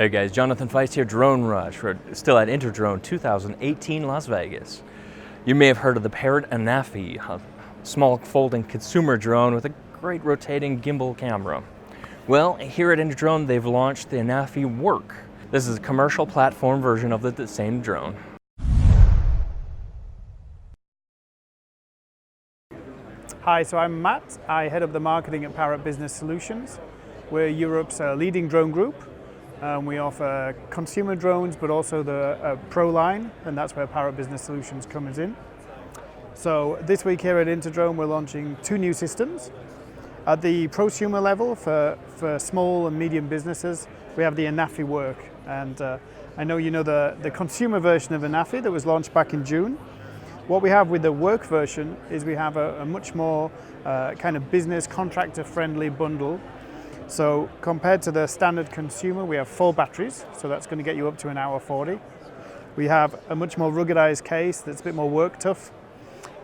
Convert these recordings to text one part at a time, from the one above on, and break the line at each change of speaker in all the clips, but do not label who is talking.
Hey guys, Jonathan Feist here, Drone Rush. We're still at InterDrone 2018 Las Vegas. You may have heard of the Parrot Anafi, a small folding consumer drone with a great rotating gimbal camera. Well, here at InterDrone they've launched the Anafi Work. This is a commercial platform version of the same drone.
Hi, so I'm Matt. I head up the marketing at Parrot Business Solutions. We're Europe's leading drone group. We offer consumer drones, but also the Pro line, and that's where Parrot Business Solutions comes in. So this week here at InterDrone, we're launching two new systems. At the prosumer level, for small and medium businesses, we have the Anafi Work. And I know you know the consumer version of Anafi that was launched back in June. What we have with the Work version is we have a much more kind of business contractor-friendly bundle. So compared to the standard consumer, we have 4 batteries, so that's going to get you up to an hour 40. We have a much more ruggedized case that's a bit more work tough,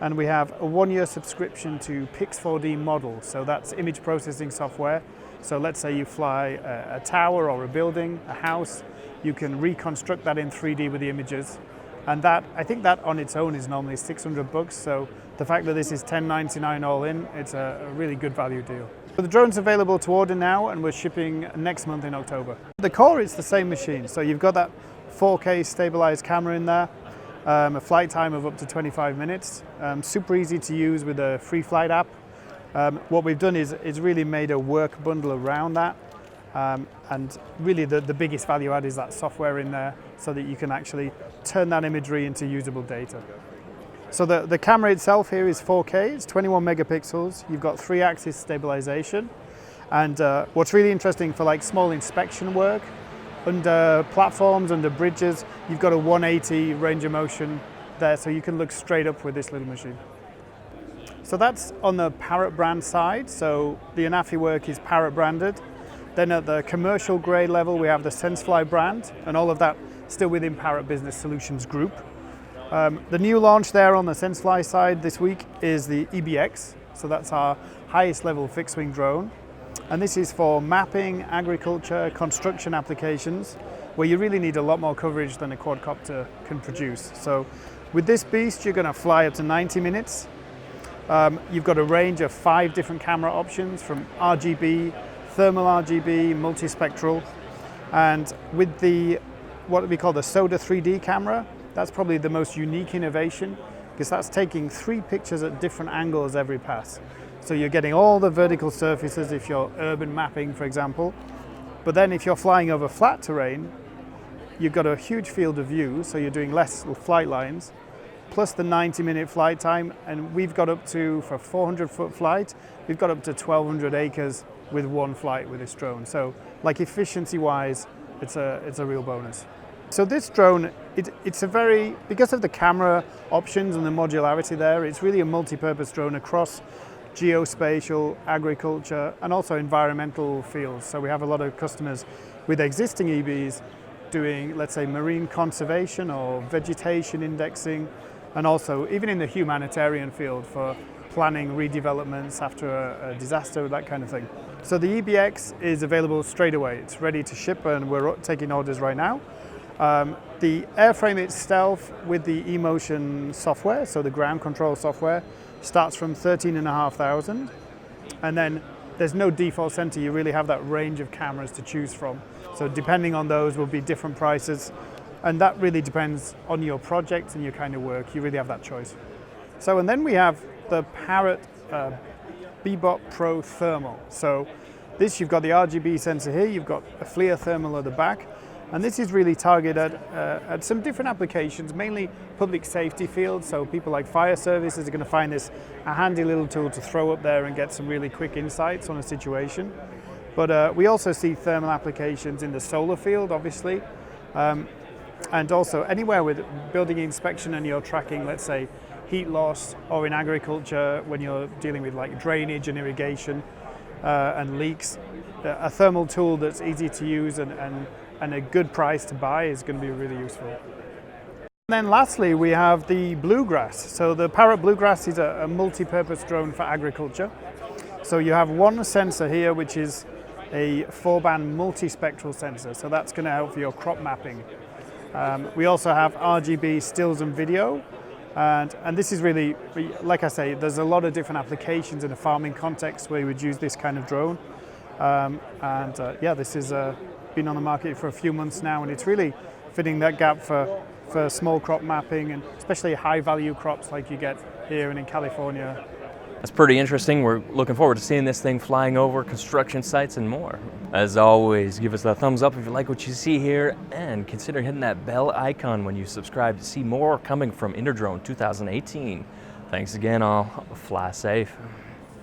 and we have a 1-year subscription to Pix4D model, so that's image processing software. So let's say you fly a tower or a building, a house, you can reconstruct that in 3D with the images, and that, I think that on its own is normally $600, so the fact that this is $10.99 all in, it's a really good value deal. The drone's available to order now, and we're shipping next month in October. The core is the same machine, so you've got that 4K stabilized camera in there, a flight time of up to 25 minutes, super easy to use with a free flight app. What we've done is really made a work bundle around that, and really the biggest value add is that software in there so that you can actually turn that imagery into usable data. So the camera itself here is 4K, it's 21 megapixels, you've got 3-axis stabilization, and what's really interesting for like small inspection work, under platforms, under bridges, you've got a 180 range of motion there, so you can look straight up with this little machine. So that's on the Parrot brand side, so the Anafi Work is Parrot branded. Then at the commercial grade level we have the SenseFly brand, and all of that still within Parrot Business Solutions group. The new launch there on the SenseFly side this week is the eBee, so that's our highest level fixed wing drone. And this is for mapping, agriculture, construction applications, where you really need a lot more coverage than a quadcopter can produce. So with this beast, you're going to fly up to 90 minutes. You've got a range of 5 different camera options, from RGB, thermal RGB, multispectral. And with the what we call the Soda 3D camera, that's probably the most unique innovation, because that's taking 3 pictures at different angles every pass. So you're getting all the vertical surfaces if you're urban mapping, for example. But then if you're flying over flat terrain, you've got a huge field of view, so you're doing less flight lines, plus the 90-minute flight time. And we've got up to, for a 400-foot flight, we've got up to 1,200 acres with one flight with this drone. So like efficiency-wise, it's a real bonus. So this drone, it's a very, because of the camera options and the modularity there, it's really a multi-purpose drone across geospatial, agriculture, and also environmental fields. So we have a lot of customers with existing eBees doing, let's say, marine conservation or vegetation indexing, and also even in the humanitarian field for planning redevelopments after a disaster, that kind of thing. So the eBee is available straight away. It's ready to ship, and we're taking orders right now. The airframe itself with the eMotion software, so the ground control software, starts from $13,500, and then there's no default center. You really have that range of cameras to choose from. So depending on those will be different prices, and that really depends on your project and your kind of work. You really have that choice. So, and then we have the Parrot Bebop-Pro Thermal. So this, you've got the RGB sensor here, you've got a FLIR thermal at the back, and this is really targeted at some different applications, mainly public safety fields. So people like fire services are going to find this a handy little tool to throw up there and get some really quick insights on a situation. But we also see thermal applications in the solar field, obviously, and also anywhere with building inspection and you're tracking, let's say, heat loss, or in agriculture when you're dealing with like drainage and irrigation and leaks. A thermal tool that's easy to use and a good price to buy is going to be really useful. And then lastly, we have the Bluegrass. So the Parrot Bluegrass is a multi-purpose drone for agriculture. So you have one sensor here, which is a 4-band multispectral sensor, so that's going to help for your crop mapping. We also have RGB stills and video, and this is really, like I say, there's a lot of different applications in a farming context where you would use this kind of drone. Yeah, this has been on the market for a few months now, and it's really fitting that gap for small crop mapping, and especially high value crops like you get here and in California.
That's pretty interesting. We're looking forward to seeing this thing flying over construction sites and more. As always, give us a thumbs up if you like what you see here, and consider hitting that bell icon when you subscribe to see more coming from InterDrone 2018. Thanks again all. Fly safe.